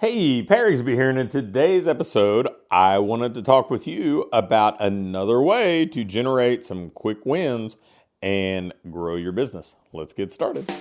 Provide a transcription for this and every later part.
Hey, Rigsby here, and in today's episode, I wanted to talk with you about another way to generate some quick wins and grow your business. Let's get started.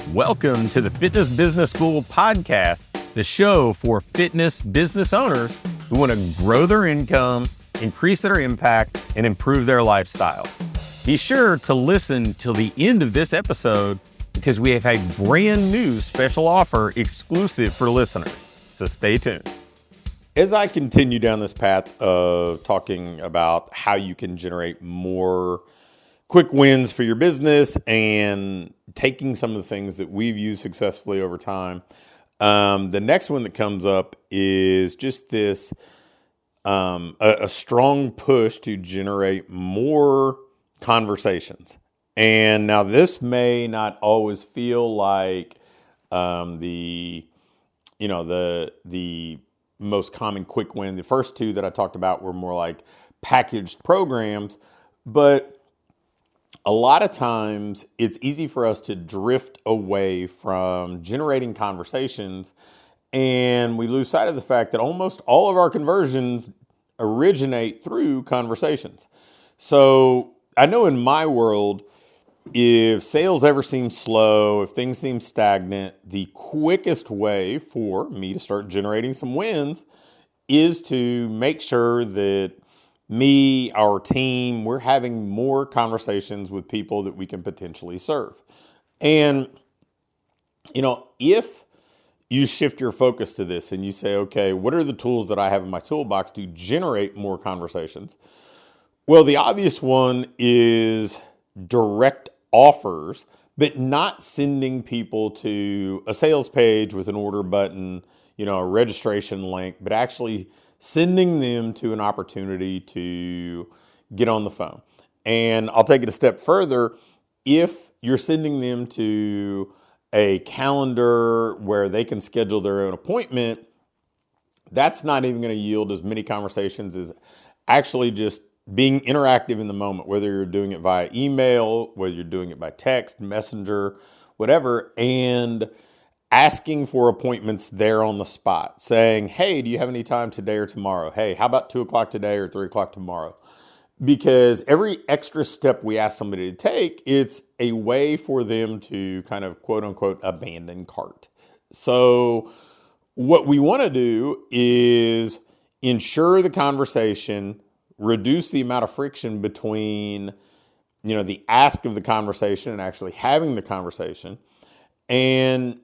Welcome to the Fitness Business School podcast, the show for fitness business owners who want to grow their income, increase their impact, and improve their lifestyle. Be sure to listen till the end of this episode because we have a brand new special offer exclusive for listeners. So stay tuned. As I continue down this path of talking about how you can generate more quick wins for your business and taking some of the things that we've used successfully over time, the next one that comes up is just this a strong push to generate more conversations. And now this may not always feel like the most common quick win. The first two that I talked about were more like packaged programs, but a lot of times it's easy for us to drift away from generating conversations, and we lose sight of the fact that almost all of our conversions originate through conversations. So I know in my world, if sales ever seem slow, if things seem stagnant, the quickest way for me to start generating some wins is to make sure that me, our team, we're having more conversations with people that we can potentially serve. And, if you shift your focus to this and you say, okay, what are the tools that I have in my toolbox to generate more conversations? Well, the obvious one is direct offers, but not sending people to a sales page with an order button, a registration link, but actually sending them to an opportunity to get on the phone. And I'll take it a step further. If you're sending them to a calendar where they can schedule their own appointment, that's not even going to yield as many conversations as actually just being interactive in the moment, whether you're doing it via email, whether you're doing it by text, messenger, whatever, and asking for appointments there on the spot, saying, hey, do you have any time today or tomorrow? Hey, how about 2 o'clock today or 3 o'clock tomorrow? Because every extra step we ask somebody to take, it's a way for them to kind of quote unquote abandon cart. So what we want to do is ensure the conversation, reduce the amount of friction between, the ask of the conversation and actually having the conversation, and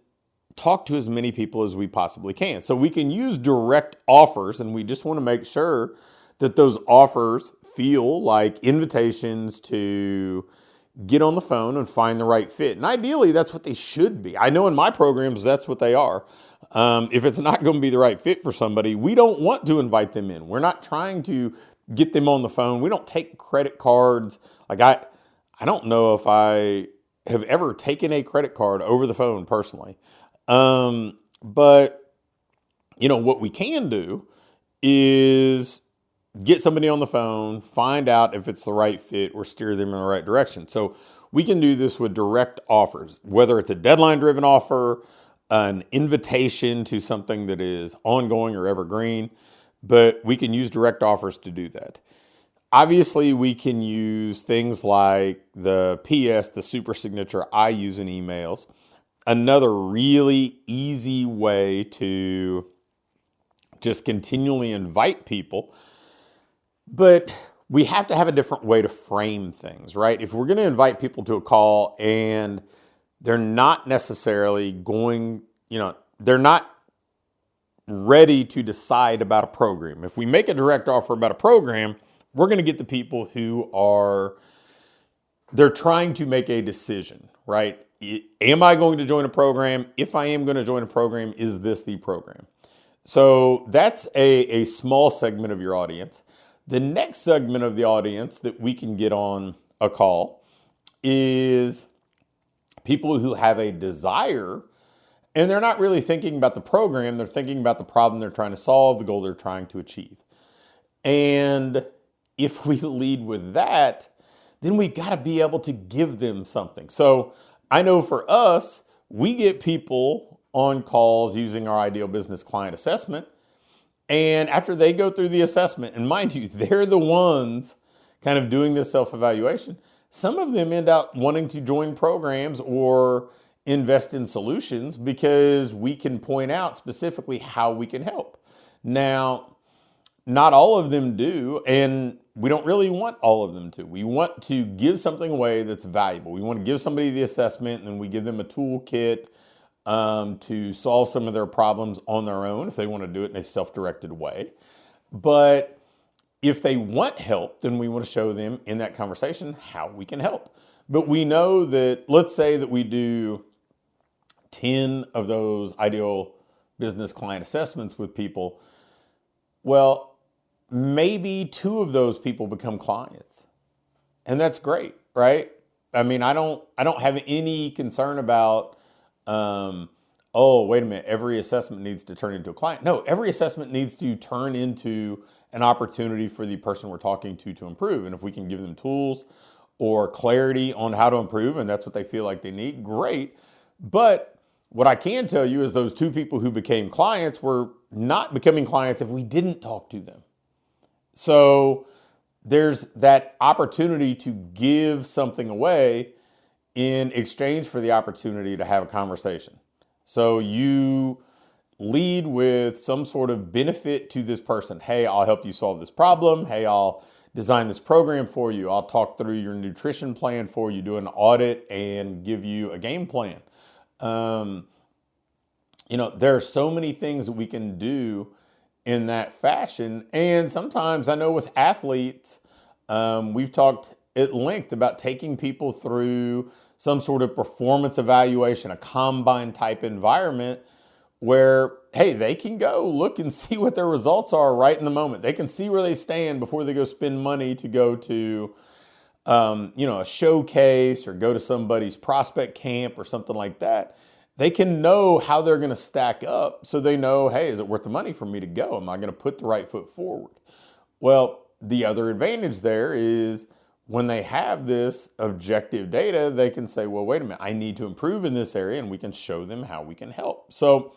talk to as many people as we possibly can. So we can use direct offers, and we just want to make sure that those offers feel like invitations to get on the phone and find the right fit. And ideally, that's what they should be. I know in my programs, that's what they are. If it's not going to be the right fit for somebody, we don't want to invite them in. We're not trying to get them on the phone. We don't take credit cards. Like I don't know if I have ever taken a credit card over the phone personally. But what we can do is get somebody on the phone, find out if it's the right fit, or steer them in the right direction. So we can do this with direct offers, whether it's a deadline-driven offer, an invitation to something that is ongoing or evergreen. But we can use direct offers to do that. Obviously, we can use things like the PS, the super signature I use in emails. Another really easy way to just continually invite people. But we have to have a different way to frame things, right? If we're going to invite people to a call and they're not necessarily going, they're not ready to decide about a program. If we make a direct offer about a program, we're going to get the people who they're trying to make a decision, right? Am I going to join a program? If I am going to join a program, is this the program? So that's a small segment of your audience. The next segment of the audience that we can get on a call is people who have a desire, and they're not really thinking about the program. They're thinking about the problem they're trying to solve, the goal they're trying to achieve. And if we lead with that, then we've got to be able to give them something. So I know for us, we get people on calls using our ideal business client assessment. And after they go through the assessment, and mind you, they're the ones kind of doing this self-evaluation, some of them end up wanting to join programs or invest in solutions because we can point out specifically how we can help. Now, not all of them do, and we don't really want all of them to. We want to give something away that's valuable. We want to give somebody the assessment, and then we give them a toolkit to solve some of their problems on their own if they want to do it in a self-directed way. But if they want help, then we want to show them in that conversation how we can help. But we know that, let's say that we do 10 of those ideal business client assessments with people. Well, maybe 2 of those people become clients. And that's great, right? I mean, I don't have any concern about, oh, wait a minute, every assessment needs to turn into a client. No, every assessment needs to turn into an opportunity for the person we're talking to improve. And if we can give them tools or clarity on how to improve, and that's what they feel like they need, great. But what I can tell you is those 2 people who became clients were not becoming clients if we didn't talk to them. So there's that opportunity to give something away in exchange for the opportunity to have a conversation. So you lead with some sort of benefit to this person. Hey, I'll help you solve this problem. Hey, I'll design this program for you. I'll talk through your nutrition plan for you, do an audit, and give you a game plan. There are so many things that we can do in that fashion. And sometimes I know with athletes, we've talked at length about taking people through some sort of performance evaluation, a combine type environment where, hey, they can go look and see what their results are right in the moment. They can see where they stand before they go spend money to go to, a showcase or go to somebody's prospect camp or something like that. They can know how they're going to stack up so they know, hey, is it worth the money for me to go? Am I going to put the right foot forward? Well, the other advantage there is when they have this objective data, they can say, well, wait a minute, I need to improve in this area, and we can show them how we can help. So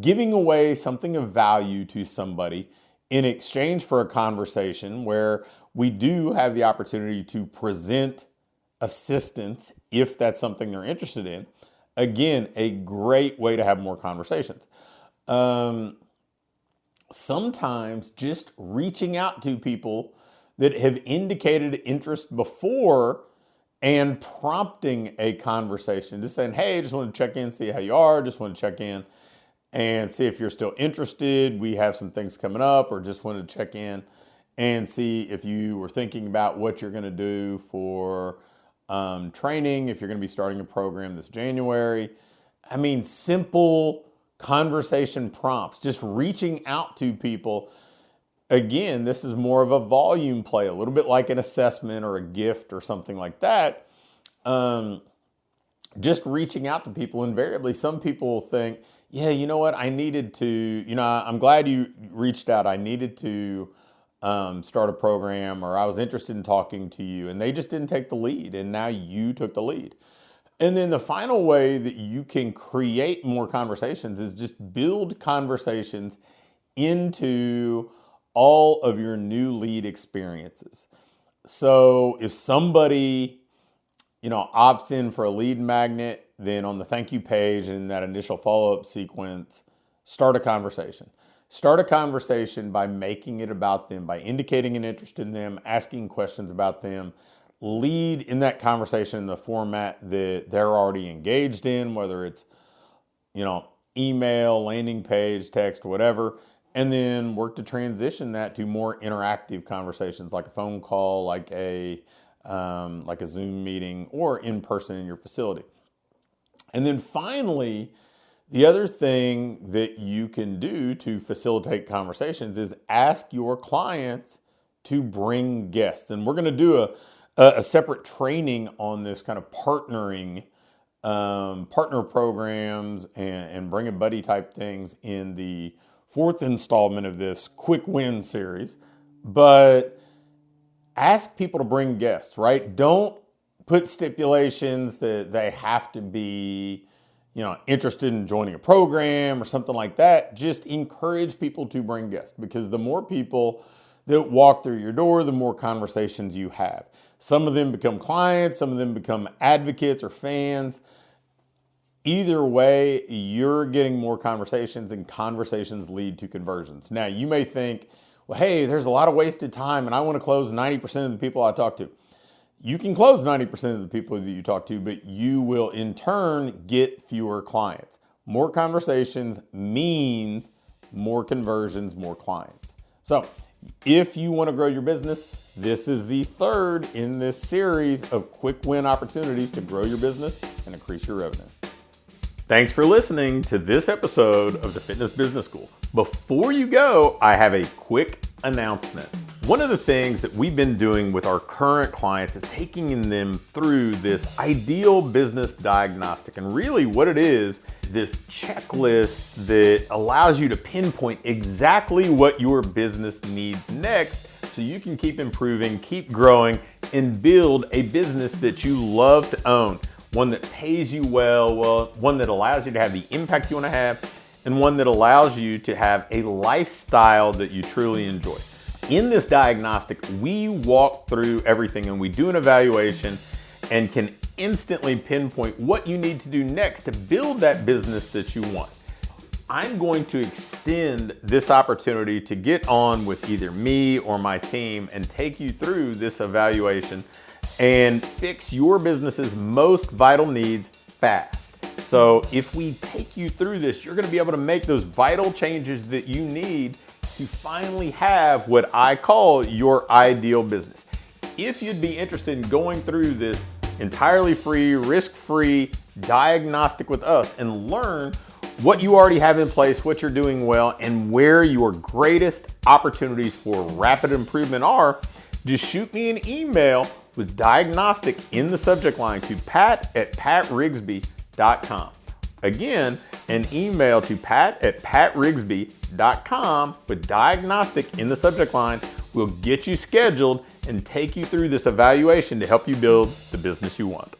giving away something of value to somebody in exchange for a conversation where we do have the opportunity to present assistance if that's something they're interested in. Again, a great way to have more conversations. Sometimes just reaching out to people that have indicated interest before and prompting a conversation, just saying, hey, just want to check in, see how you are, just want to check in and see if you're still interested. We have some things coming up, or just want to check in and see if you were thinking about what you're going to do for training, if you're going to be starting a program this January. I mean, simple conversation prompts, just reaching out to people. Again, this is more of a volume play, a little bit like an assessment or a gift or something like that. Just reaching out to people. Invariably, some people think, yeah, you know what, I needed to, I'm glad you reached out. I needed to start a program, or I was interested in talking to you, and they just didn't take the lead, and now you took the lead. And then the final way that you can create more conversations is just build conversations into all of your new lead experiences. So if somebody, opts in for a lead magnet, then on the thank you page and in that initial follow-up sequence, start a conversation. Start a conversation by making it about them, by indicating an interest in them, asking questions about them. Lead in that conversation in the format that they're already engaged in, whether it's, email, landing page, text, whatever, and then work to transition that to more interactive conversations, like a phone call, like a Zoom meeting, or in person in your facility. And then finally, the other thing that you can do to facilitate conversations is ask your clients to bring guests. And we're going to do a separate training on this kind of partnering, partner programs and bring a buddy type things in the 4th installment of this quick win series. But ask people to bring guests, right? Don't put stipulations that they have to be, interested in joining a program or something like that, just encourage people to bring guests, because the more people that walk through your door, the more conversations you have. Some of them become clients, some of them become advocates or fans. Either way, you're getting more conversations, and conversations lead to conversions. Now, you may think, well, hey, there's a lot of wasted time and I want to close 90% of the people I talk to. You can close 90% of the people that you talk to, but you will in turn get fewer clients. More conversations means more conversions, more clients. So if you want to grow your business, this is the third in this series of quick win opportunities to grow your business and increase your revenue. Thanks for listening to this episode of the Fitness Business School. Before you go, I have a quick announcement. One of the things that we've been doing with our current clients is taking them through this ideal business diagnostic. And really what it is, this checklist that allows you to pinpoint exactly what your business needs next so you can keep improving, keep growing, and build a business that you love to own. One that pays you well, one that allows you to have the impact you want to have, and one that allows you to have a lifestyle that you truly enjoy. In this diagnostic, we walk through everything and we do an evaluation and can instantly pinpoint what you need to do next to build that business that you want. I'm going to extend this opportunity to get on with either me or my team and take you through this evaluation and fix your business's most vital needs fast. So if we take you through this, you're going to be able to make those vital changes that you need to finally have what I call your ideal business. If you'd be interested in going through this entirely free, risk-free diagnostic with us and learn what you already have in place, what you're doing well, and where your greatest opportunities for rapid improvement are, just shoot me an email with diagnostic in the subject line to pat@patrigsby.com. Again, an email to pat@patrigsby.com with diagnostic in the subject line will get you scheduled and take you through this evaluation to help you build the business you want.